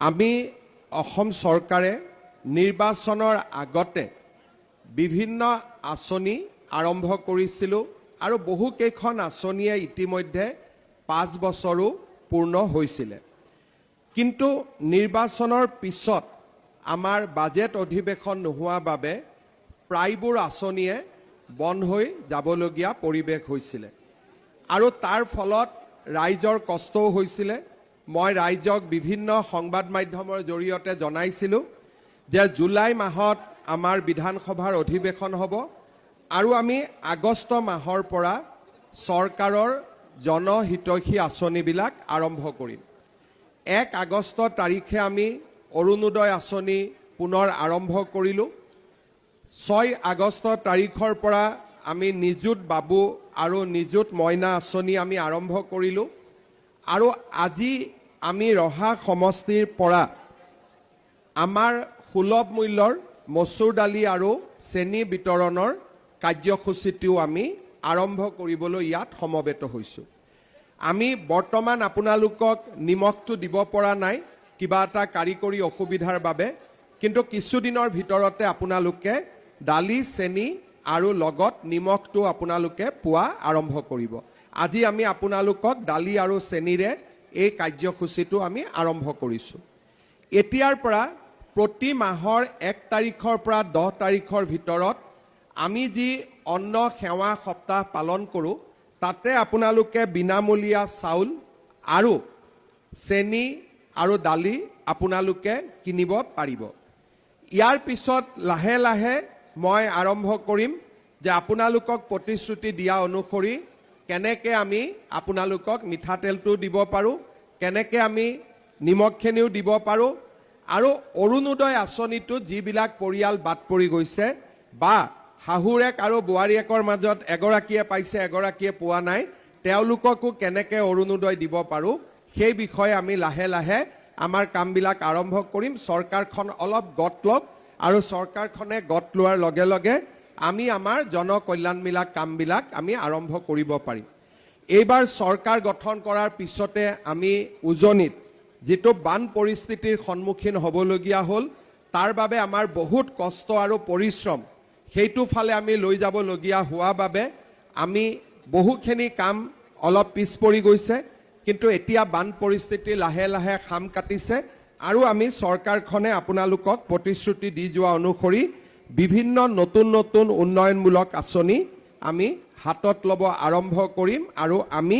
আমি অসম চৰকাৰে নিৰ্বাচনৰ আগতে বিভিন্ন আঁচনি আৰম্ভ কৰিছিলোঁ আৰু বহুকেইখন আঁচনিয়ে ইতিমধ্যে 5 বছৰো পূৰ্ণ হৈছিলে। কিন্তু নিৰ্বাচনৰ পিছত আমাৰ বাজেট অধিৱেশন নোহোৱা বাবে প্ৰায়বোৰ আঁচনিয়ে বন্ধ হৈ যাবলগীয়া পৰিৱেশ হৈছিলে আৰু তাৰ ফলত ৰাইজৰ কষ্টও হৈছিলে। মই ৰাইজক বিভিন্ন সংবাদ মাধ্যমৰ জৰিয়তে জনাইছিলোঁ যে জুলাই মাহত আমাৰ বিধানসভাৰ অধিৱেশন হ'ব আৰু আমি আগষ্ট মাহৰ পৰা চৰকাৰৰ জনহিতৈষী আঁচনিবিলাক আৰম্ভ কৰিম। 1 আগষ্ট তাৰিখে আমি অৰুণোদয় আঁচনি পুনৰ আৰম্ভ কৰিলোঁ। 6 আগষ্ট তাৰিখৰ পৰা আমি নিযুত বাবু আৰু নিযুত মইনা আঁচনি আমি আৰম্ভ কৰিলোঁ আৰু আজি আমি ৰহা সমষ্টিৰ পৰা আমাৰ সুলভ মূল্যৰ মচুৰ দালি আৰু চেনি বিতৰণৰ কাৰ্যসূচীটিও আমি আৰম্ভ কৰিবলৈ ইয়াত সমবেত হৈছোঁ। আমি বৰ্তমান আপোনালোকক নিমখটো দিব পৰা নাই কিবা এটা কাৰিকৰী অসুবিধাৰ বাবে, কিন্তু কিছুদিনৰ ভিতৰতে আপোনালোকে দালি চেনি আৰু লগত নিমখটো আপোনালোকে পোৱা আৰম্ভ কৰিব। আজি আমি আপোনালোকক দালি আৰু চেনিৰে এই কাৰ্যসূচীটো আমি আৰম্ভ কৰিছোঁ। এতিয়াৰ পৰা প্ৰতি মাহৰ 1 তাৰিখৰ পৰা 10 তাৰিখৰ ভিতৰত আমি যি অন্ন সেৱা সপ্তাহ পালন কৰোঁ তাতে আপোনালোকে বিনামূলীয়া চাউল আৰু চেনি আৰু দালি আপোনালোকে কিনিব পাৰিব। ইয়াৰ পিছত লাহে লাহে মই আৰম্ভ কৰিম যে আপোনালোকক প্ৰতিশ্ৰুতি দিয়া অনুসৰি কেনেকৈ আমি আপোনালোকক মিঠাতেলটো দিব পাৰোঁ, কেনেকৈ আমি নিমখখিনিও দিব পাৰোঁ আৰু অৰুণোদয় আঁচনিটো যিবিলাক পৰিয়াল বাদ পৰি গৈছে বা শাহুৰেক আৰু বোৱাৰীয়েকৰ মাজত এগৰাকীয়ে পাইছে এগৰাকীয়ে পোৱা নাই, তেওঁলোককো কেনেকৈ অৰুণোদয় দিব পাৰোঁ সেই বিষয়ে আমি লাহে লাহে আমাৰ কামবিলাক আৰম্ভ কৰিম। চৰকাৰখন অলপ গত লওক আৰু চৰকাৰখনে গত লোৱাৰ লগে লগে আমি আমাৰ জনকল্যাণমূলক কামবিলাক আমি আৰম্ভ কৰিব পাৰিম। এইবাৰ চৰকাৰ গঠন কৰাৰ পিছতে আমি উজনিত যিটো বান পৰিস্থিতিৰ সন্মুখীন হ'বলগীয়া হ'ল তাৰ বাবে আমাৰ বহুত কষ্ট আৰু পৰিশ্ৰম সেইটো ফালে আমি লৈ যাবলগীয়া হোৱা বাবে আমি বহুখিনি কাম অলপ পিছ পৰি গৈছে, কিন্তু এতিয়া বান পৰিস্থিতি লাহে লাহে খাম কাটিছে আৰু আমি চৰকাৰখনে আপোনালোকক প্ৰতিশ্ৰুতি দি যোৱা অনুসৰি বিভিন্ন নতুন নতুন উন্নয়নমূলক আঁচনি আমি হাতত ল'ব আৰম্ভ কৰিম আৰু আমি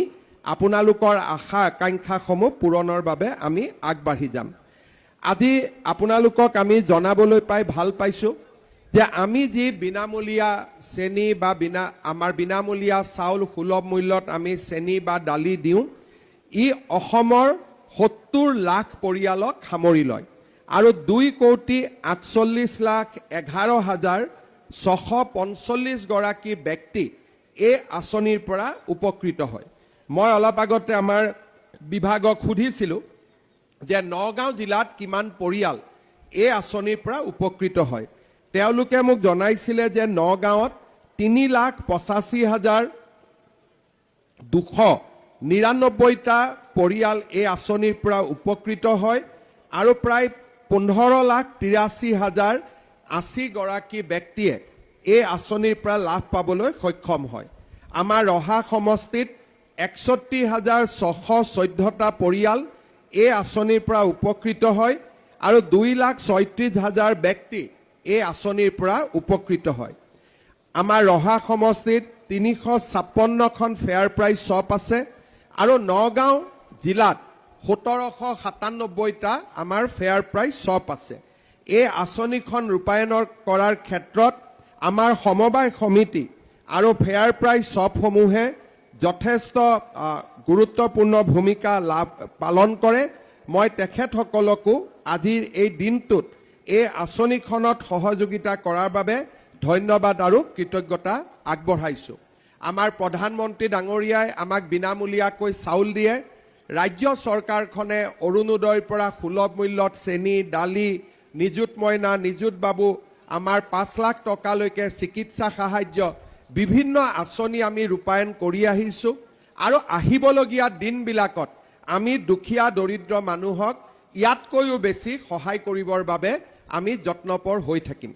আপোনালোকৰ আশা আকাংক্ষাসমূহ পূৰণৰ বাবে আমি আগবাঢ়ি যাম। আজি আপোনালোকক আমি জনাবলৈ পাই ভাল পাইছোঁ যে আমি যি বিনামূলীয়া চেনি বা আমাৰ বিনামূলীয়া চাউল সুলভ মূল্যত আমি চেনি বা দালি দিওঁ, ই অসমৰ 70 লাখ পৰিয়ালক সামৰি লয় আৰু 2,48,11,645 গৰাকী ব্যক্তি এই আঁচনিৰ পৰা উপকৃত হয়। মই অলপ আগতে আমাৰ বিভাগক সুধিছিলোঁ যে নগাঁও জিলাত কিমান পৰিয়াল এই আঁচনিৰ পৰা উপকৃত হয়। তেওঁলোকে মোক জনাইছিলে যে নগাঁৱত 3,85,299টা পৰিয়াল এই আঁচনিৰ পৰা উপকৃত হয় আৰু প্ৰায় 15,83,080 গৰাকী ব্যক্তিয়ে এই আঁচনিৰ পৰা লাভ পাবলৈ সক্ষম হয়। আমাৰ ৰহা সমষ্টিত 61,614টা পৰিয়াল এই আঁচনিৰ পৰা উপকৃত হয় আৰু 2,36,000 ব্যক্তি এই আঁচনিৰ পৰা উপকৃত হয়। আমাৰ ৰহা সমষ্টিত 356খন ফেয়াৰ প্ৰাইচ শ্বপ আছে আৰু নগাঁও জিলাত 1797টা আমাৰ ফেয়াৰ প্ৰাইচ শ্বপ আছে। এই আঁচনিখন ৰূপায়ণ কৰাৰ ক্ষেত্ৰত আমাৰ সমবায় সমিতি আৰু ফেয়াৰ প্ৰাইচ শ্বপসমূহে যথেষ্ট গুৰুত্বপূৰ্ণ ভূমিকা পালন কৰে। মই তেখেতসকলকো আজিৰ এই দিনটোত এই আঁচনিখনত সহযোগিতা কৰাৰ বাবে ধন্যবাদ আৰু কৃতজ্ঞতা আগবঢ়াইছোঁ। আমাৰ প্ৰধানমন্ত্ৰী ডাঙৰীয়াই আমাক বিনামূলীয়াকৈ চাউল দিয়ে। ৰাজ্য চৰকাৰখনে অৰুণোদয়ৰ পৰা সুলভ মূল্যত চেনি দালি নিযুত মইনা নিযুত বাবু আমাৰ 5 লাখ টকালৈকে চিকিৎসা সাহায্য বিভিন্ন আঁচনি আমি ৰূপায়ণ কৰি আহিছোঁ আৰু আহিবলগীয়া দিনবিলাকত আমি দুখীয়া দৰিদ্ৰ মানুহক ইয়াতকৈও বেছি সহায় কৰিবৰ বাবে আমি যত্নপৰ হৈ থাকিম।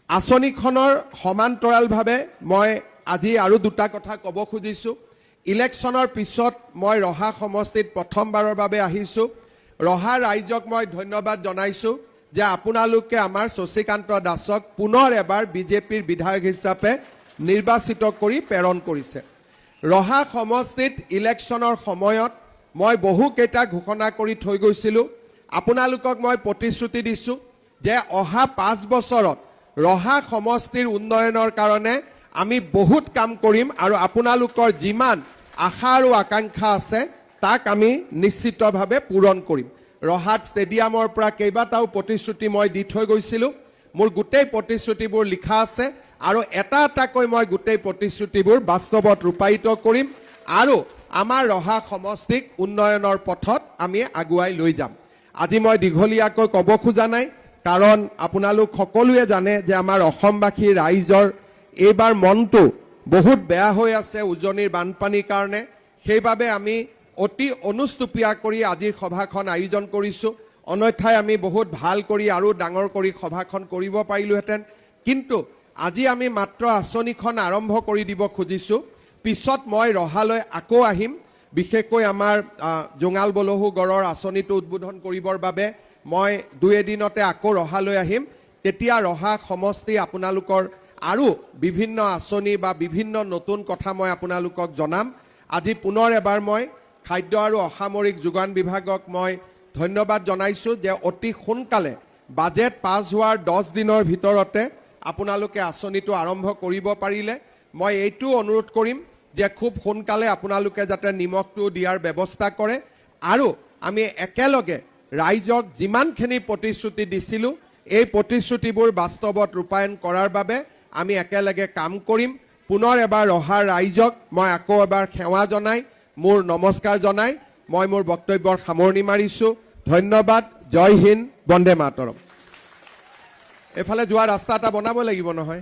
আঁচনিখনৰ সমান্তৰালভাৱে মই আজি আৰু দুটা কথা ক'ব খুজিছোঁ। ইলেকশ্যনৰ পিছত মই ৰহা সমষ্টিত প্ৰথমবাৰৰ বাবে আহিছোঁ। ৰহা ৰাইজক মই ধন্যবাদ জনাইছোঁ যে আপোনালোকে আমাৰ শশীকান্ত দাসক পুনৰ এবাৰ বিজেপিৰ বিধায়ক হিচাপে নিৰ্বাচিত কৰি প্ৰেৰণ কৰিছে। ৰহা সমষ্টিত ইলেকশ্যনৰ সময়ত মই বহুকেইটা ঘোষণা কৰি থৈ গৈছিলোঁ। আপোনালোকক মই প্ৰতিশ্ৰুতি দিছোঁ যে অহা 5 বছৰত ৰহা সমষ্টিৰ উন্নয়নৰ কাৰণে আমি বহুত কাম কৰিম আৰু আপোনালোকৰ যিমান আশা আৰু আকাংক্ষা আছে তাক আমি নিশ্চিতভাৱে পূৰণ কৰিম। ৰহাত ষ্টেডিয়ামৰ পৰা কেইবাটাও প্ৰতিশ্ৰুতি মই দি থৈ গৈছিলোঁ। মোৰ গোটেই প্ৰতিশ্ৰুতিবোৰ লিখা আছে আৰু এটা এটাকৈ মই গোটেই প্ৰতিশ্ৰুতিবোৰ বাস্তৱত ৰূপায়িত কৰিম আৰু আমাৰ ৰহা সমষ্টিক উন্নয়নৰ পথত আমি আগুৱাই লৈ যাম। আজি মই দীঘলীয়াকৈ ক'ব খোজা নাই, কাৰণ আপোনালোক সকলোৱে জানে যে আমাৰ অসমবাসী ৰাইজৰ এইবাৰ মনটো বহুত বেয়া হৈ আছে উজনিৰ বানপানীৰ কাৰণে। সেইবাবে আমি অতি অনুষ্টুপীয়া কৰি আজিৰ সভাখন আয়োজন কৰিছোঁ। অন্যথাই আমি বহুত ভাল কৰি আৰু ডাঙৰ কৰি সভাখন কৰিব পাৰিলোহেঁতেন, কিন্তু আজি আমি মাত্ৰ আঁচনিখন আৰম্ভ কৰি দিব খুজিছোঁ। পিছত মই ৰহালৈ আকৌ আহিম, বিশেষকৈ আমাৰ জোঙাল বলহু গড়ৰ আঁচনিটো উদ্বোধন কৰিবৰ বাবে মই 2 এদিনতে আকৌ ৰহালৈ আহিম। তেতিয়া ৰহা সমষ্টি আপোনালোকৰ আৰু বিভিন্ন আঁচনি বা বিভিন্ন নতুন কথা মই আপোনালোকক জনাম। আজি পুনৰ এবাৰ মই খাদ্য আৰু অসামৰিক যোগান বিভাগক মই ধন্যবাদ জনাইছোঁ যে অতি সোনকালে বাজেট পাছ হোৱাৰ 10 দিনৰ ভিতৰতে আপোনালোকে আঁচনিটো আৰম্ভ কৰিব পাৰিলে। মই এইটো অনুৰোধ কৰিম যে খুব সোনকালে আপোনালোকে যাতে নিমখটো দিয়াৰ ব্যৱস্থা কৰে আৰু আমি একেলগে ৰাইজক যিমানখিনি প্ৰতিশ্ৰুতি দিছিলোঁ এই প্ৰতিশ্ৰুতিবোৰ বাস্তৱত ৰূপায়ণ কৰাৰ বাবে আমি একেলগে কাম কৰিম। পুনৰ এবাৰ ৰহাৰ ৰাইজক মই আকৌ এবাৰ সেৱা জনাই মোৰ নমস্কাৰ জনাই মই মোৰ বক্তব্যৰ সামৰণি মাৰিছোঁ। ধন্যবাদ। জয় হিন্দ, বন্দে মাতৰম। এফালে যোৱা ৰাস্তা এটা বনাব লাগিব নহয়।